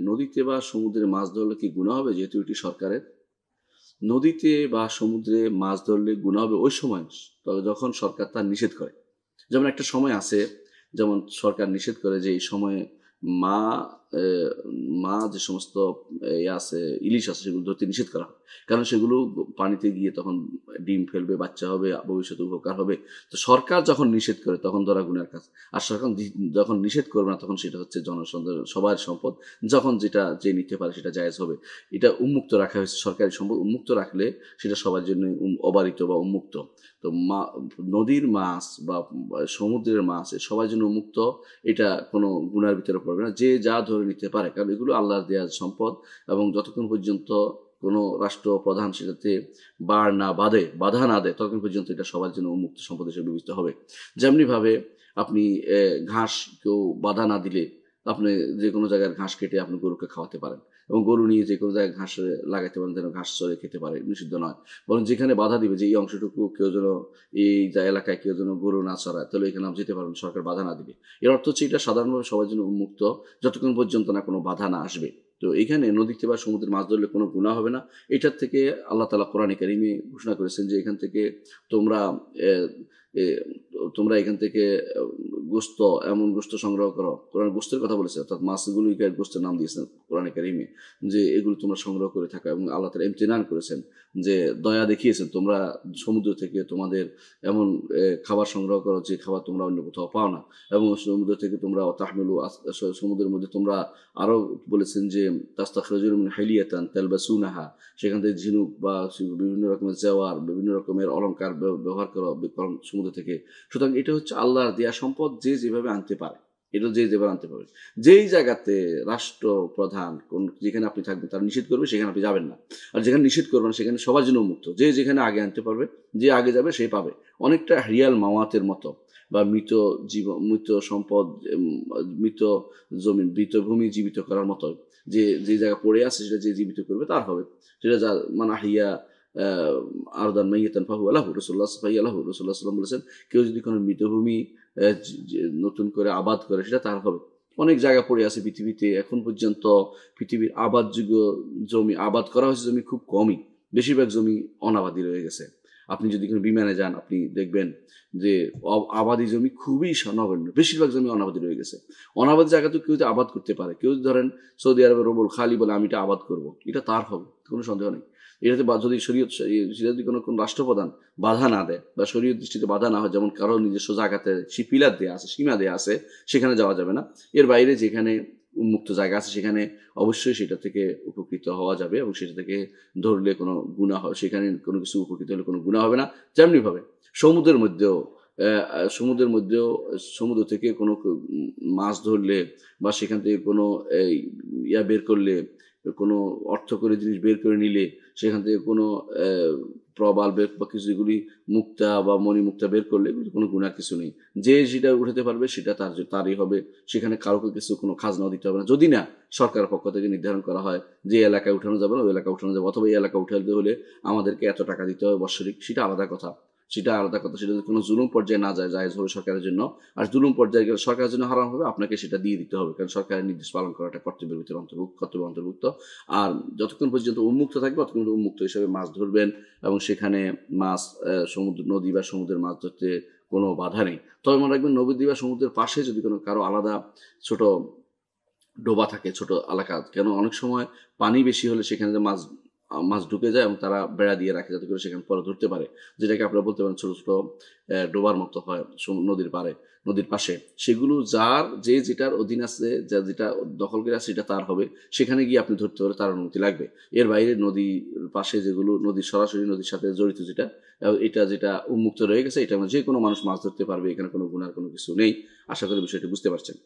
নদীতে বা সমুদ্রে মাছ ধরলে কি গুনাহ হবে? যেহেতু এটি সরকারের, নদীতে বা সমুদ্রে মাছ ধরলে গুনাহ হবে ওই সময় যখন সরকার তা নিষেধ করে। যেমন একটা সময় আছে, যেমন সরকার নিষেধ করে যে এই সময়ে মা এ মা যে সমস্ত আছে, ইলিশ আছে, সেগুলো ধরতে নিষেধ করা হয়। কারণ সেগুলো পানিতে গিয়ে তখন ডিম ফেলবে, বাচ্চা হবে, ভবিষ্যতে উপকার হবে। তো সরকার যখন নিষেধ করে তখন ধরা গুনার কাজ। আর সরকার যখন নিষেধ করবে না তখন সেটা হচ্ছে সবার সম্পদ। যখন যেটা যে নিতে পারে সেটা জায়েজ হবে। এটা উন্মুক্ত রাখা হয়েছে, সরকারি সম্পদ উন্মুক্ত রাখলে সেটা সবার জন্যই অবারিত বা উন্মুক্ত। তো নদীর মাছ বা সমুদ্রের মাছ সবার জন্য উন্মুক্ত, এটা কোনো গুনার ভিতরে পড়বে না। যে যা ধরে নিতে পারে, কারণ এগুলো আল্লাহর দেয়া সম্পদ, এবং যতক্ষণ পর্যন্ত কোনো রাষ্ট্রপ্রধান সেটাতে বাধা না দেয় ততক্ষণ পর্যন্ত এটা সবার জন্য উন্মুক্ত সম্পদ হিসেবে বিবেচিত হবে। যেমনিভাবে আপনি ঘাস কেউ বাধা না দিলে আপনি যে কোনো জায়গার ঘাস কেটে আপনি গরুকে খাওয়াতে পারেন, এবং গরু নিয়ে যে কোনো জায়গায় ঘাস লাগাইতে পারেন যেন ঘাস চরে খেতে পারে, নিষিদ্ধ নয়। বরং যেখানে বাধা দিবে যে এই অংশটুকু কেউ যেন, এই এলাকায় কেউ যেন গরু না চড়ায়, তাহলে এখানে আপনি যেতে পারবেন, সরকার বাধা না দিবে। এর অর্থ হচ্ছে এটা সাধারণভাবে সবার জন্য উন্মুক্ত যতক্ষণ পর্যন্ত না কোনো বাধা না আসবে। তো এখানে নদীতে বা সমুদ্রে মাছ ধরলে কোনো গুনাহ হবে না। এটার থেকে আল্লাহ তাআলা কোরআনে কারীমে ঘোষণা করেছেন যে এখান থেকে তোমরা এ এ তোমরা এখান থেকে গোশত, এমন গোশত সংগ্রহ করো। কোরআন গোশতের কথা বলেছে, অর্থাৎ মাছগুলোকে গোশতের নাম দিয়েছেন কোরআনে কারীমে, যে এগুলো তোমরা সংগ্রহ করে থাকো। এবং আল্লাহ তাআলা ইমতিনান করেছেন, যে দয়া দেখিয়েছেন, তোমরা সমুদ্র থেকে তোমাদের এমন খাবার সংগ্রহ করো যে খাবার তোমরা অন্য কোথাও পাও না। এবং সমুদ্র থেকে তোমরা তাহমিলু, সমুদ্রের মধ্যে তোমরা আরো বলেছেন যে তাস্তাখরিজুন মিন হিলিয়াতান তালবাসুনাহা, সেখান থেকে ঝিনুক বা বিভিন্ন রকমের জেওয়ার, বিভিন্ন রকমের অলংকার ব্যবহার করো সমুদ্র থেকে। সুতরাং এটা হচ্ছে আল্লাহর দেয়া সম্পদ, যে যেভাবে আনতে পারে, এটা যে যেভাবে আনতে পারবে। যেই জায়গাতে রাষ্ট্রপ্রধান যেখানে আপনি থাকবেন তারা নিষেধ করবে, সেখানে আপনি যাবেন না। আর যেখানে নিষেধ করবেন সেখানে সবার জন্য উন্মুক্ত, যে যেখানে আগে আনতে পারবে, যে আগে যাবে সে পাবে। অনেকটা রিয়াল মাওয়াতের মতো, বা মৃত সম্পদ, মৃত জমিন, মৃত ভূমি জীবিত করার মতো। যে যে জায়গা পড়ে আছে সেটা যে জীবিত করবে তার হবে। সেটা যা মানাহিয়া আরদান মাইয়াতান ফাহুয়া লাহু, রাসূলুল্লাহ সাল্লাল্লাহু বলেছেন, কেউ যদি কোনো মৃতভূমি নতুন করে আবাদ করে সেটা তার হবে। অনেক জায়গা পড়ে আছে পৃথিবীতে, এখন পর্যন্ত পৃথিবীর আবাদযোগ্য জমি, আবাদ করা হয়েছে জমি খুব কমই, বেশিরভাগ জমি অনাবাদি রয়ে গেছে। আপনি যদি কোনো বিমানে যান আপনি দেখবেন যে আবাদি জমি খুবই নগণ্য, বেশিরভাগ জমি অনাবাদি রয়ে গেছে। অনাবাদি জায়গা তো কেউ যদি আবাদ করতে পারে, কেউ ধরেন সৌদি আরবের রবুল খালি বলে আমি এটা আবাদ করবো, এটা তার হবে, কোনো সন্দেহ নেই। এটাতে যদি যদি কোনো রাষ্ট্রপ্রধান বাধা না দেয় বা শরীয়ত দৃষ্টিতে বাধা না হয়, যেমন কারো নিজস্ব জায়গাতে পিলার দেওয়া আছে, সীমা দেওয়া আছে, সেখানে যাওয়া যাবে না। এর বাইরে যেখানে উন্মুক্ত জায়গা আছে সেখানে অবশ্যই সেটা থেকে উপকৃত হওয়া যাবে, এবং সেটা থেকে ধরলে কোনো গুনাহ হবে, সেখানে কোনো কিছু উপকৃত হলে কোনো গুনাহ হবে না। যেমনিভাবে সমুদ্রের মধ্যেও সমুদ্রের মধ্যেও সমুদ্র থেকে কোনো মাছ ধরলে বা সেখান থেকে কোনো বের করলে, কোনো অর্থকরী জিনিস বের করে নিলে, সেখান থেকে কোনো প্রবাল বের বা কিছু এগুলি মুক্তা বা মণিমুক্তা বের করলে এগুলি কোনো গুনার কিছু নেই। যে যেটা উঠাতে পারবে সেটা তারই হবে। সেখানে কাউকে কিছু কোনো খাজনাও দিতে হবে না, যদি না সরকারের পক্ষ থেকে নির্ধারণ করা হয় যে এলাকায় উঠানো যাবে না, ওই এলাকা উঠানো যাবে, অথবা এই এলাকা উঠাতে হলে আমাদেরকে এত টাকা দিতে হবে বাৎসরিক, সেটা আলাদা কথা। সেটা যদি কোনো জুলুম পর্যায়ে না যায়, জায়েজ হবে সরকারের জন্য। আর জুলুম পর্যায়ে গেলে সরকারের জন্য হারাম হবে, আপনাকে সেটা দিয়ে দিতে হবে, কারণ সরকারের নির্দেশ পালন করাটা কর্তব্যের ভিতরে অন্তর্ভুক্ত। আর যতক্ষণ পর্যন্ত উন্মুক্ত থাকবে ততক্ষণ উন্মুক্ত হিসেবে মাছ ধরবেন, এবং সেখানে মাছ নদী বা সমুদ্রের মাছ ধরতে কোনো বাধা নেই। তবে মনে রাখবেন, নদী বা সমুদ্রের পাশে যদি কোনো কারো আলাদা ছোট ডোবা থাকে, ছোট এলাকা, কেন অনেক সময় পানি বেশি হলে সেখানে যে মাছ ঢুকে যায়, এবং তারা বেড়া দিয়ে রাখে যাতে করে সেখানে পরে ধরতে পারে, যেটাকে আপনারা বলতে পারেন ছোট ছোট ডোবার মতো হয় নদীর পাশে। সেগুলো যার যেটার অধীন আছে, যেটা দখল করে আছে সেটা তার হবে, সেখানে গিয়ে আপনি ধরতে পারে, তার অনুমতি লাগবে। এর বাইরে নদীর পাশে যেগুলো সরাসরি নদীর সাথে জড়িত, যেটা উন্মুক্ত রয়ে গেছে, এটা যে কোনো মানুষ মাছ ধরতে পারবে, এখানে কোনো গুনার কোনো কিছু নেই। আশা করি বিষয়টি বুঝতে পারছেন।